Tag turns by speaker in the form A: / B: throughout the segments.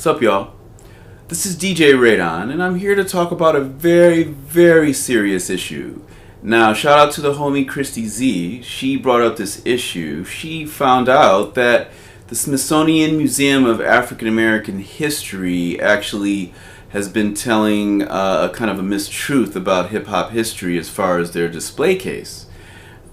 A: Sup, y'all? This is DJ Radon, and I'm here to talk about a very, very serious issue. Now, shout out to the homie Christy Z. She brought up this issue. She found out that the Smithsonian Museum of African American History actually has been telling a kind of a mistruth about hip-hop history as far as their display case.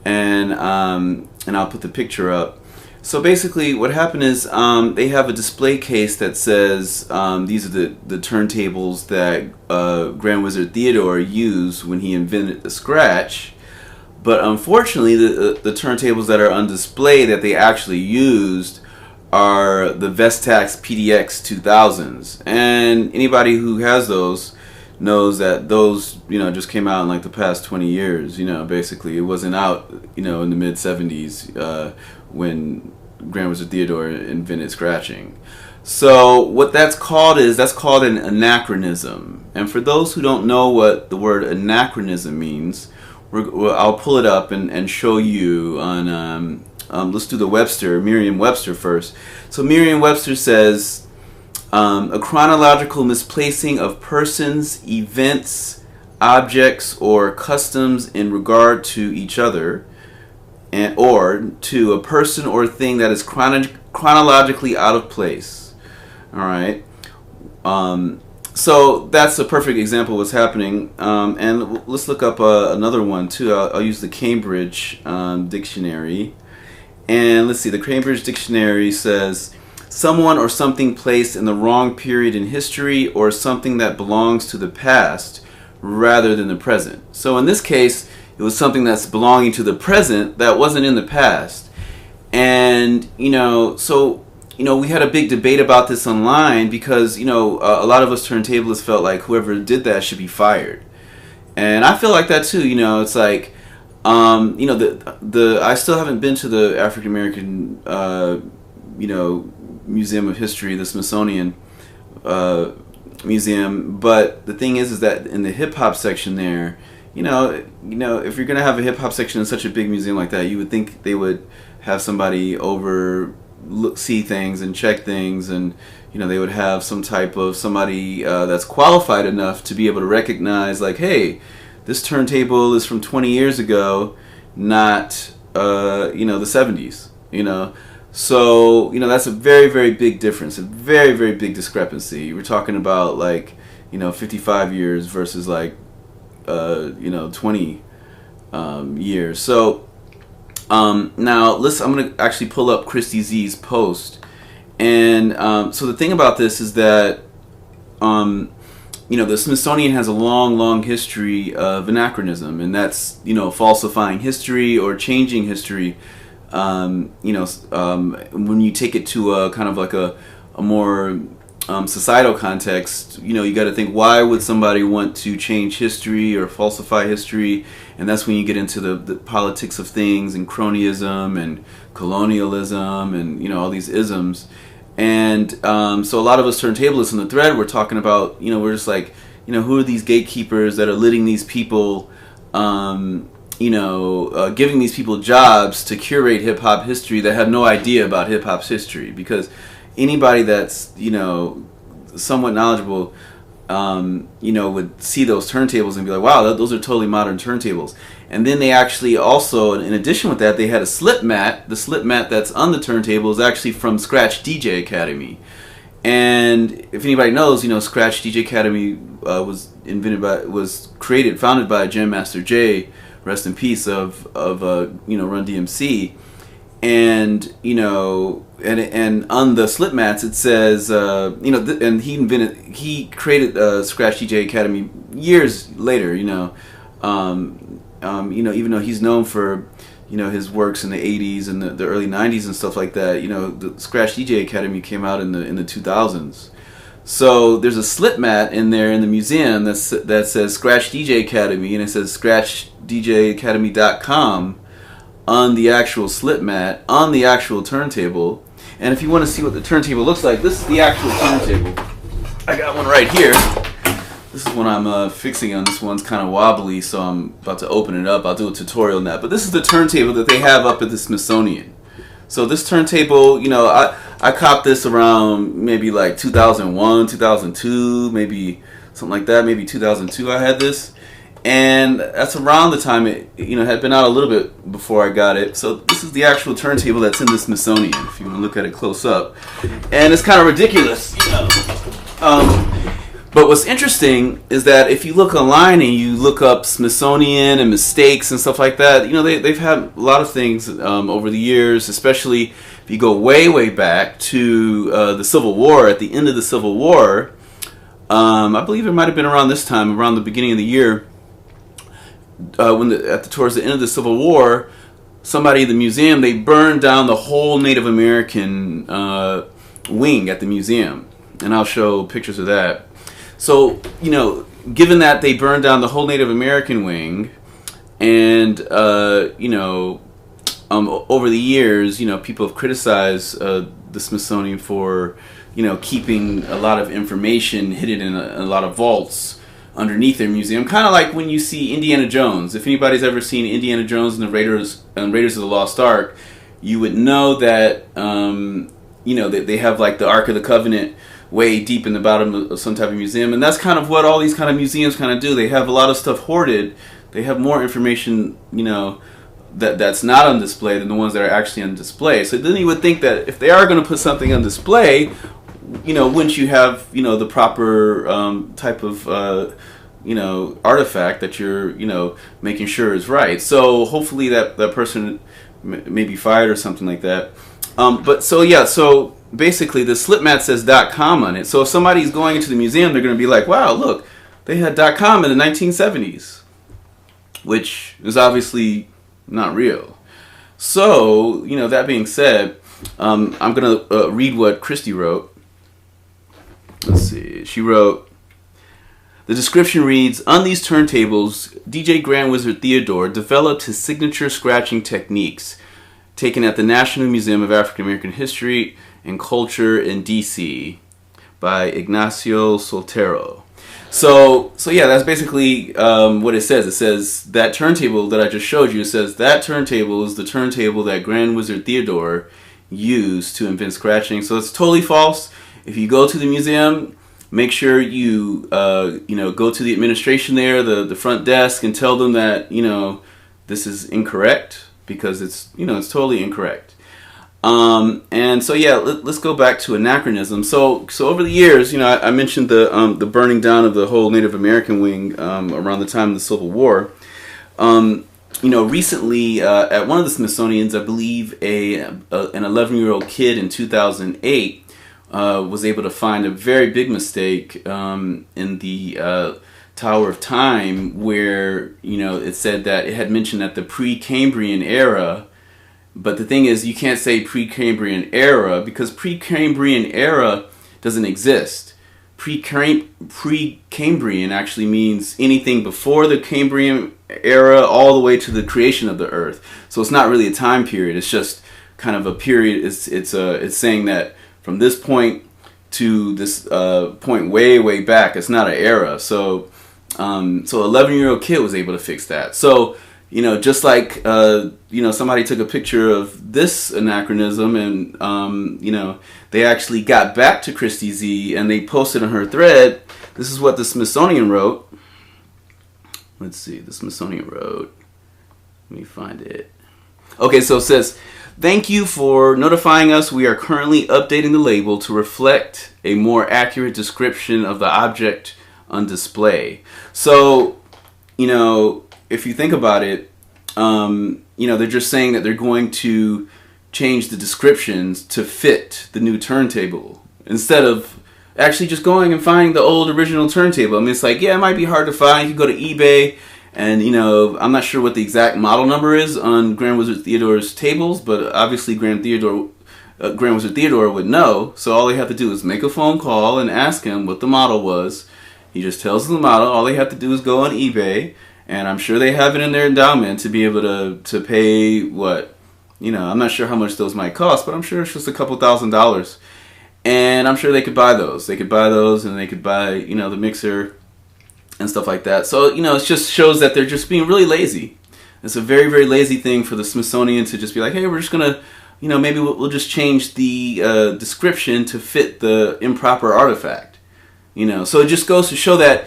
A: And I'll put the picture up. So basically what happened is they have a display case that says these are the turntables that Grand Wizard Theodore used when he invented the scratch. But unfortunately the turntables that are on display that they actually used are the Vestax PDX 2000s. And anybody who has those knows that those, just came out in like the past 20 years, basically. It wasn't out, in the mid 70s when Grand Wizard Theodore invented scratching. So what that's called an anachronism. And for those who don't know what the word anachronism means, I'll pull it up and show you on, let's do the Merriam-Webster first. So Merriam-Webster says, a chronological misplacing of persons, events, objects, or customs in regard to each other, or to a person or thing that is chronologically out of place. All right. So that's a perfect example of what's happening. And let's look up another one too. I'll use the Cambridge dictionary. And let's see. The Cambridge dictionary says, someone or something placed in the wrong period in history, or something that belongs to the past rather than the present. So in this case, it was something that's belonging to the present that wasn't in the past. And, we had a big debate about this online because, a lot of us turntablists felt like whoever did that should be fired. And I feel like that too, it's like, I still haven't been to the African American, Museum of History, the Smithsonian Museum. But the thing is that in the hip hop section there, if you're gonna have a hip hop section in such a big museum like that, you would think they would have somebody see things and check things, and they would have some type of somebody that's qualified enough to be able to recognize, like, hey, this turntable is from 20 years ago, not the 70s. So that's a very, very big difference, a very, very big discrepancy. We're talking about 55 years versus 20 years. So now I'm going to actually pull up Christy Z's post. And so the thing about this is that the Smithsonian has a long, long history of anachronism, and that's falsifying history or changing history. When you take it to a kind of like a more societal context, you got to think, why would somebody want to change history or falsify history? And that's when you get into the politics of things and cronyism and colonialism and all these isms. And so a lot of us turntablists in the thread, we're talking about, we're just like, who are these gatekeepers that are letting these people giving these people jobs to curate hip-hop history that have no idea about hip-hop's history. Because anybody that's, somewhat knowledgeable, would see those turntables and be like, wow, those are totally modern turntables. And then they actually also, in addition with that, they had a slip mat. The slip mat that's on the turntable is actually from Scratch DJ Academy. And if anybody knows, Scratch DJ Academy was founded by Jam Master Jay, rest in peace, of Run DMC. And and on the slip mats it says and he created Scratch DJ Academy years later, even though he's known for his works in the 80s and the early 90s and stuff like that. The Scratch DJ Academy came out in the 2000s. So there's a slip mat in there in the museum that says Scratch DJ Academy, and it says scratchdjacademy.com on the actual slip mat, on the actual turntable. And if you want to see what the turntable looks like, this is the actual turntable. I got one right here. This is one I'm fixing on. This one's kind of wobbly, so I'm about to open it up. I'll do a tutorial on that. But this is the turntable that they have up at the Smithsonian. So this turntable, I copped this around maybe like 2001, 2002, maybe something like that. Maybe 2002 I had this. And that's around the time it, had been out a little bit before I got it. So this is the actual turntable that's in the Smithsonian, if you want to look at it close up. And it's kind of ridiculous, But what's interesting is that if you look online and you look up Smithsonian and mistakes and stuff like that, they've had a lot of things over the years, especially if you go way, way back to the Civil War. At the end of the Civil War, I believe it might have been around this time, around the beginning of the year, towards the end of the Civil War, somebody at the museum, they burned down the whole Native American wing at the museum. And I'll show pictures of that. So, given that they burned down the whole Native American wing, and, over the years, people have criticized the Smithsonian for, keeping a lot of information hidden in a lot of vaults underneath their museum. Kind of like when you see Indiana Jones. If anybody's ever seen Indiana Jones and the Raiders of the Lost Ark, you would know that, that they have like the Ark of the Covenant way deep in the bottom of some type of museum, and that's kind of what all these kind of museums kind of do. They have a lot of stuff hoarded. They have more information, that's not on display than the ones that are actually on display. So then you would think that if they are going to put something on display, wouldn't you have, the proper type of, artifact that you're, making sure is right. So hopefully that person may be fired or something like that. So basically the slip mat says .com on it. So if somebody's going into the museum, they're going to be like, wow, look, they had .com in the 1970s, which is obviously not real. So, that being said, I'm going to read what Christy wrote. Let's see. She wrote, the description reads, on these turntables, DJ Grand Wizard Theodore developed his signature scratching techniques taken at the National Museum of African American History and Culture in D.C. by Ignacio Soltero. So yeah, that's basically what it says. It says that turntable that I just showed you, it says that turntable is the turntable that Grand Wizard Theodore used to invent scratching. So it's totally false. If you go to the museum, make sure you go to the administration there, the front desk, and tell them that this is incorrect, because it's it's totally incorrect. And so yeah, let's go back to Anachronism. So over the years, I mentioned the burning down of the whole Native American wing around the time of the Civil War. Recently at one of the Smithsonian's, I believe an 11-year-old kid in 2008 was able to find a very big mistake in the Tower of Time, where it said that it had mentioned that the Precambrian era. But the thing is, you can't say Precambrian era, because Precambrian era doesn't exist. Precambrian actually means anything before the Cambrian era all the way to the creation of the Earth. So it's not really a time period. It's just kind of a period. It's saying that from this point to this point way back, it's not an era. So 11-year-old kid was able to fix that. So just like, somebody took a picture of this anachronism and, they actually got back to Christy Z and they posted on her thread. This is what the Smithsonian wrote. Let's see, the Smithsonian wrote. Let me find it. Okay, so it says, thank you for notifying us. We are currently updating the label to reflect a more accurate description of the object on display. So, if you think about it, they're just saying that they're going to change the descriptions to fit the new turntable instead of actually just going and finding the old original turntable. I mean, it's like, yeah, it might be hard to find. You can go to eBay, and I'm not sure what the exact model number is on Grand Wizard Theodore's tables, but obviously Grand Wizard Theodore would know. So all they have to do is make a phone call and ask him what the model was. He just tells them the model. All they have to do is go on eBay. And I'm sure they have it in their endowment to be able to pay what, I'm not sure how much those might cost, but I'm sure it's just a couple $1,000s. And I'm sure they could buy those. They could buy those, and they could buy, the mixer and stuff like that. So, it just shows that they're just being really lazy. It's a very, very lazy thing for the Smithsonian to just be like, hey, we're just going to maybe we'll just change the description to fit the improper artifact. So it just goes to show that,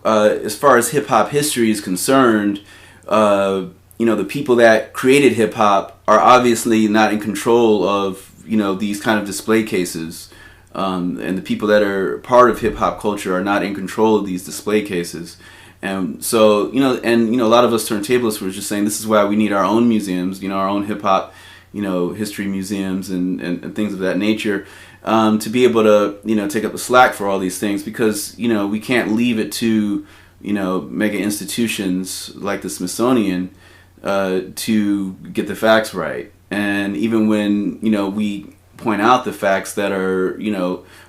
A: as far as hip hop history is concerned, the people that created hip hop are obviously not in control of, these kind of display cases. And the people that are part of hip hop culture are not in control of these display cases. And so, a lot of us turntablists were just saying this is why we need our own museums, our own hip hop, history museums and things of that nature, to be able to, take up the slack for all these things, because, we can't leave it to, mega institutions like the Smithsonian to get the facts right. And even when, we point out the facts that are,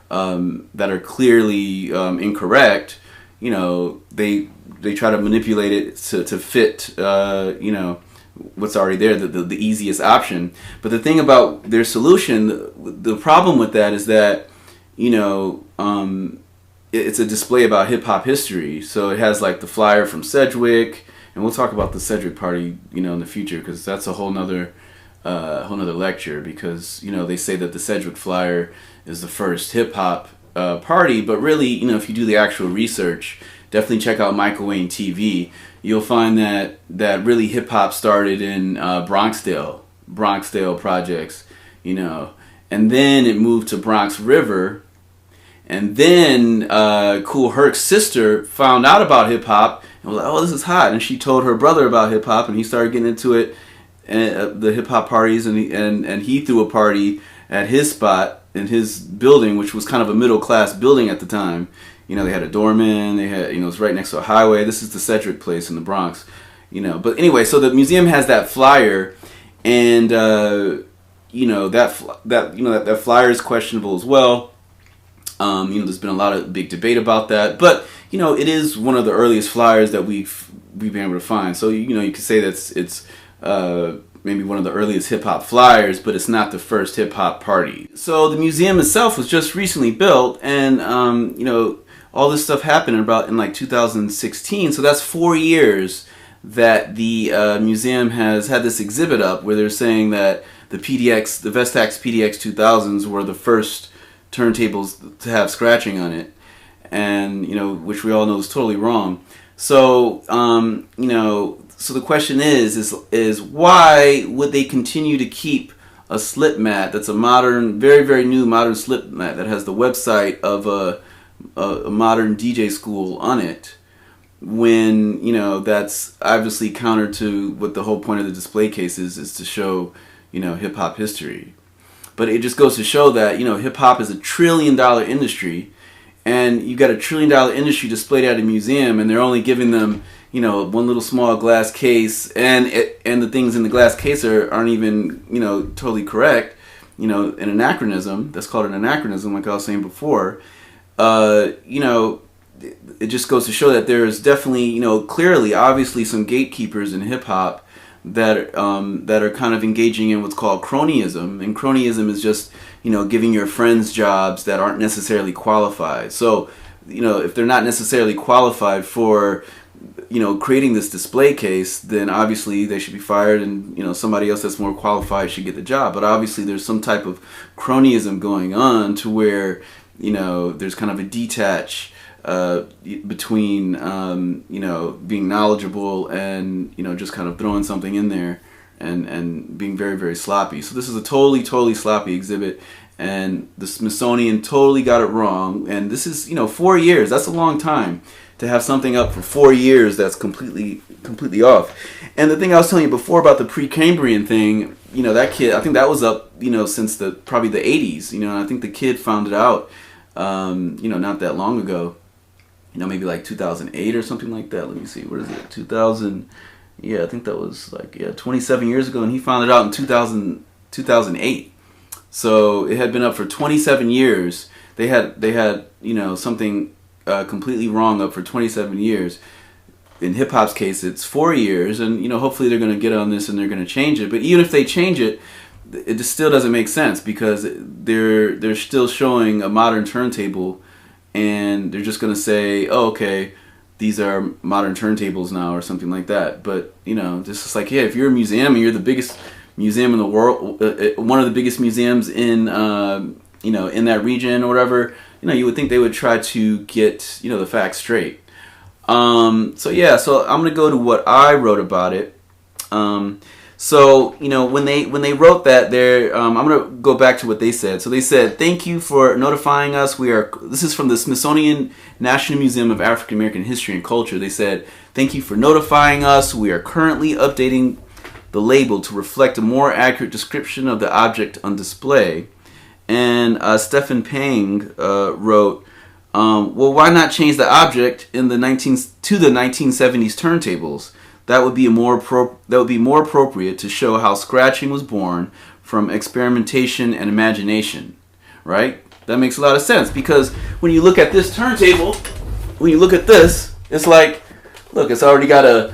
A: that are clearly incorrect, they try to manipulate it to fit, what's already there, the easiest option. But the thing about their solution, the problem with that is that, it's a display about hip hop history. So it has like the flyer from Cedric, and we'll talk about the Cedric party, in the future, because that's a whole nother lecture, because they say that the Cedric Flyer is the first hip hop party, but really, if you do the actual research, definitely check out Michael Wayne TV. You'll find that really hip hop started in Bronxdale projects, and then it moved to Bronx River, and then Kool Herc's sister found out about hip hop and was like, "Oh, this is hot," and she told her brother about hip hop, and he started getting into it. The hip hop parties, and he threw a party at his spot in his building, which was kind of a middle class building at the time. They had a doorman. They had, it was right next to a highway. This is the Cedric place in the Bronx. But anyway, so the museum has that flyer, and that flyer is questionable as well. There's been a lot of big debate about that, but it is one of the earliest flyers that we've been able to find. So you could say that it's maybe one of the earliest hip-hop flyers, but it's not the first hip-hop party. So the museum itself was just recently built, and all this stuff happened in like 2016. So that's 4 years that the museum has had this exhibit up, where they're saying that the Vestax PDX 2000s were the first turntables to have scratching on it, and which we all know is totally wrong. So so the question is why would they continue to keep a slip mat that's a modern, very, very new modern slip mat that has the website of a modern DJ school on it, when that's obviously counter to what the whole point of the display case is to show hip hop history. But it just goes to show that hip hop is $1 trillion industry, and you got $1 trillion industry displayed at a museum, and they're only giving them one little small glass case, and the things in the glass case aren't even totally correct. An anachronism. That's called an anachronism, like I was saying before. It just goes to show that there is definitely clearly, obviously, some gatekeepers in hip hop that are kind of engaging in what's called Cronyism, and Cronyism is just giving your friends jobs that aren't necessarily qualified. So if they're not necessarily qualified for creating this display case, then obviously they should be fired, and somebody else that's more qualified should get the job. But obviously there's some type of cronyism going on, to where there's kind of a detach between being knowledgeable and just kind of throwing something in there and being very, very sloppy. So this is a totally sloppy exhibit, and the Smithsonian totally got it wrong. And this is 4 years. That's a long time to have something up for 4 years that's completely off. And the thing I was telling you before about the Precambrian thing, that kid, I think that was up since probably the 80s. And I think the kid found it out not that long ago, maybe like 2008 or something like that. Let me see, what is it, 2000? Yeah, I think that was 27 years ago, and he found it out in 2008. So it had been up for 27 years. They had something completely wrong up for 27 years. In hip hop's case, it's 4 years, and hopefully they're going to get on this and they're going to change it. But even if they change it, it just still doesn't make sense, because they're still showing a modern turntable, and they're just going to say, oh, okay, these are modern turntables now, or something like that. But this is like, yeah, if you're a museum and you're the biggest museum in the world, one of the biggest museums in in that region or whatever, you would think they would try to get the facts straight. So I'm gonna go to what I wrote about it. So when they wrote that, I'm gonna go back to what they said. So they said, "Thank you for notifying us. This is from the Smithsonian National Museum of African American History and Culture." They said, "Thank you for notifying us. We are currently updating the label to reflect a more accurate description of the object on display." And Stephen Pang wrote, "Well, why not change the object to the 1970s turntables? That would be more appropriate to show how scratching was born from experimentation and imagination." Right? That makes a lot of sense, because when you look at this turntable, when you look at this, it's like, look, it's already got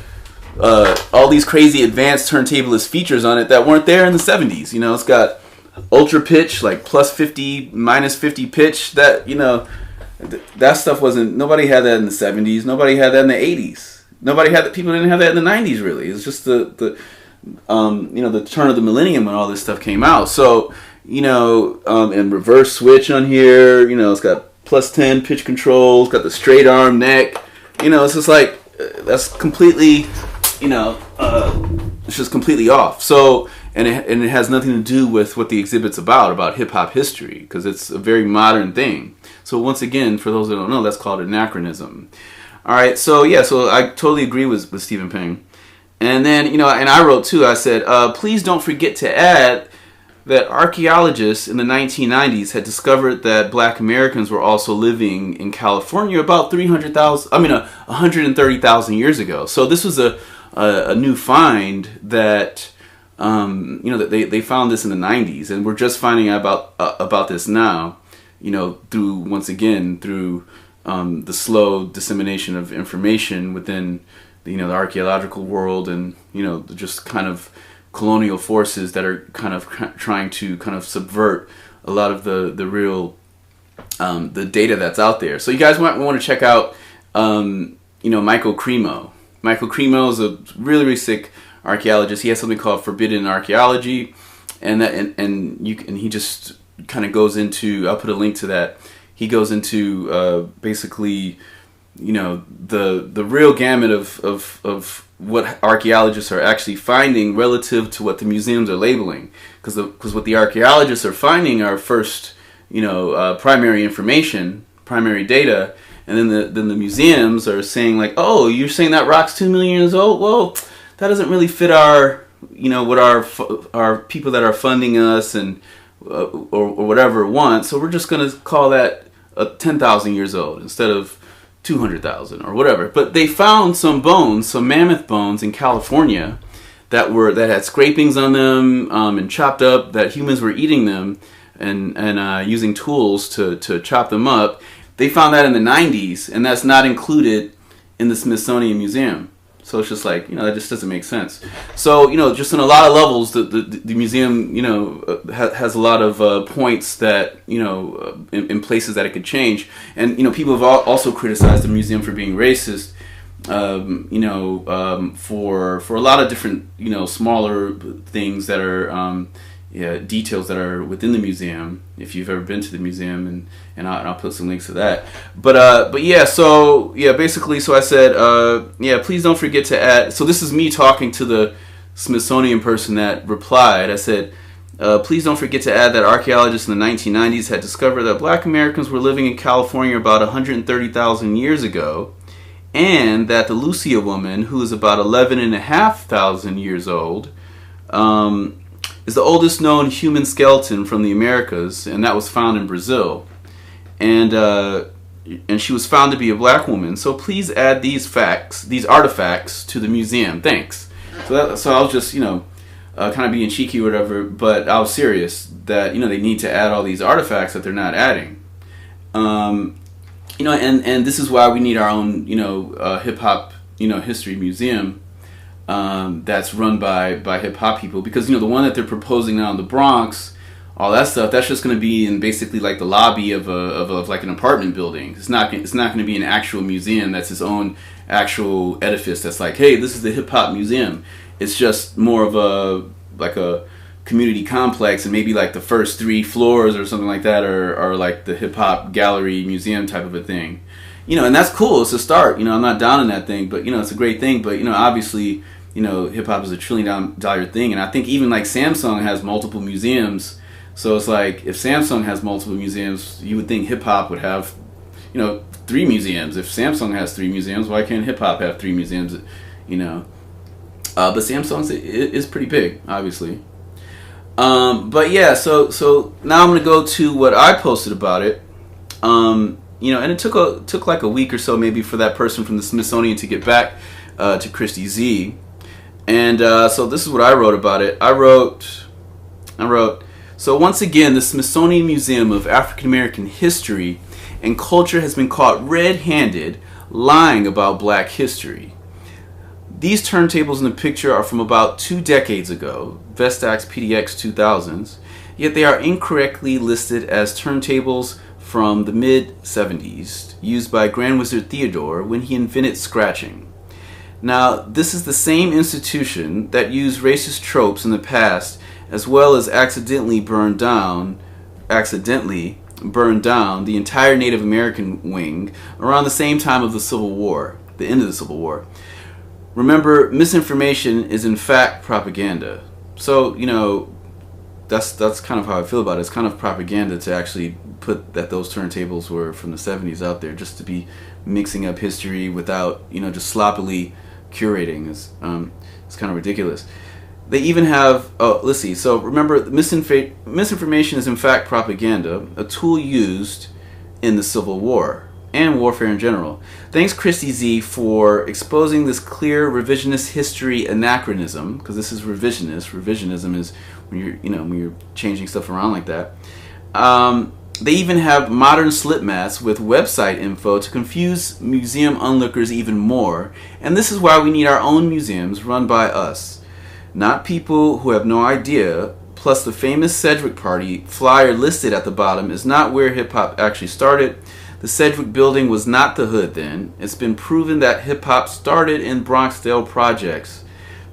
A: all these crazy advanced turntablist features on it that weren't there in the 70s. It's got ultra pitch, like plus 50, minus 50 pitch. That that stuff wasn't. Nobody had that in the 70s. Nobody had that in the 80s. People didn't have that in the 90s, really. It's just the turn of the millennium when all this stuff came out. So, and reverse switch on here, it's got plus 10 pitch control, it's got the straight arm neck, it's just like, that's completely, it's just completely off. So, and it has nothing to do with what the exhibit's about hip hop history, because it's a very modern thing. So once again, for those that don't know, that's called anachronism. All right, so I totally agree with Stephen Pang. And then, and I wrote too, I said, please don't forget to add that archaeologists in the 1990s had discovered that Black Americans were also living in California about 130,000 years ago. So this was a new find that, that they found this in the 90s, and we're just finding out about this now, through the slow dissemination of information within the archaeological world, and just kind of colonial forces that are kind of trying to kind of subvert a lot of the real the data that's out there. So you guys might want to check out Michael Cremo. Michael Cremo is a really, really sick archaeologist. He has something called Forbidden Archaeology, and he just kind of goes into, I'll put a link to that. He goes into basically, the real gamut of what archaeologists are actually finding relative to what the museums are labeling. Because what the archaeologists are finding are first, primary information, primary data, and then the museums are saying like, oh, you're saying that rock's 2 million years old? Well, that doesn't really fit our, what our people that are funding us and or whatever want. So we're just gonna call that 10,000 years old instead of 200,000 or whatever. But they found some mammoth bones in California that had scrapings on them and chopped up, that humans were eating them and using tools to chop them up. They found that in the 90s, and that's not included in the Smithsonian Museum. So it's just like, that just doesn't make sense. So, just on a lot of levels, the museum, has a lot of points that, in places that it could change. And, people have also criticized the museum for being racist, for a lot of different, smaller things that are, details that are within the museum, if you've ever been to the museum, and I'll put some links to that. But basically, so I said, please don't forget to add. So this is me talking to the Smithsonian person that replied. I said, please don't forget to add that archaeologists in the 1990s had discovered that Black Americans were living in California about 130,000 years ago, and that the Lucia woman, who is about 11,500 years old, is the oldest known human skeleton from the Americas, and that was found in Brazil. And she was found to be a Black woman. So please add these artifacts to the museum. Thanks. So I was just, kind of being cheeky or whatever, but I was serious that, they need to add all these artifacts that they're not adding. And this is why we need our own, hip hop, history museum. That's run by hip hop people, because the one that they're proposing now in the Bronx, all that stuff, that's just going to be in basically like the lobby of like an apartment building. It's not going to be an actual museum that's its own actual edifice that's like, hey, this is the hip hop museum. It's just more of a a community complex, and maybe like the first 3 floors or something like that are like the hip hop gallery museum type of a thing. And that's cool. It's a start. I'm not down on that thing, but it's a great thing. But obviously, hip hop is a $1 trillion thing, and I think even like Samsung has multiple museums. So it's like if Samsung has multiple museums, you would think hip hop would have 3 museums. If Samsung has 3 museums, why can't hip hop have 3 museums? But Samsung is pretty big, obviously. But yeah, so now I'm gonna go to what I posted about it. And it took like a week or so maybe for that person from the Smithsonian to get back to Christy Z. And so this is what I wrote about it. I wrote, so once again, the Smithsonian Museum of African American History and Culture has been caught red-handed lying about black history. These turntables in the picture are from about 2 decades ago, Vestax PDX 2000s, yet they are incorrectly listed as turntables from the mid-70s, used by Grand Wizard Theodore when he invented scratching. Now, this is the same institution that used racist tropes in the past, as well as accidentally burned down the entire Native American wing around the same time of the Civil War, the end of the Civil War. Remember, misinformation is in fact propaganda. So, that's kind of how I feel about it. It's kind of propaganda to actually put that those turntables were from the 70s out there, just to be mixing up history without, just sloppily curating. It's kind of ridiculous. They even have, let's see, so remember, misinformation is in fact propaganda, a tool used in the Civil War and warfare in general. Thanks, Christy Z, for exposing this clear revisionist history anachronism, because this is revisionist. Revisionism is when you're changing stuff around like that. They even have modern slip mats with website info to confuse museum onlookers even more, and this is why we need our own museums run by us. Not people who have no idea, plus the famous Cedric Party flyer listed at the bottom is not where hip-hop actually started. The Cedric building was not the hood then. It's been proven that hip-hop started in Bronxdale projects,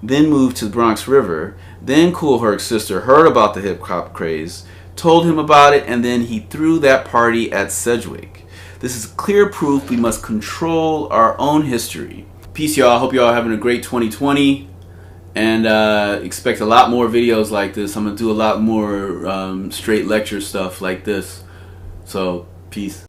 A: then moved to the Bronx River, then Kool Herc's sister heard about the hip-hop craze, told him about it, and then he threw that party at Sedgwick. This is clear proof we must control our own history. Peace, y'all. Hope y'all are having a great 2020. And expect a lot more videos like this. I'm going to do a lot more straight lecture stuff like this. So, peace.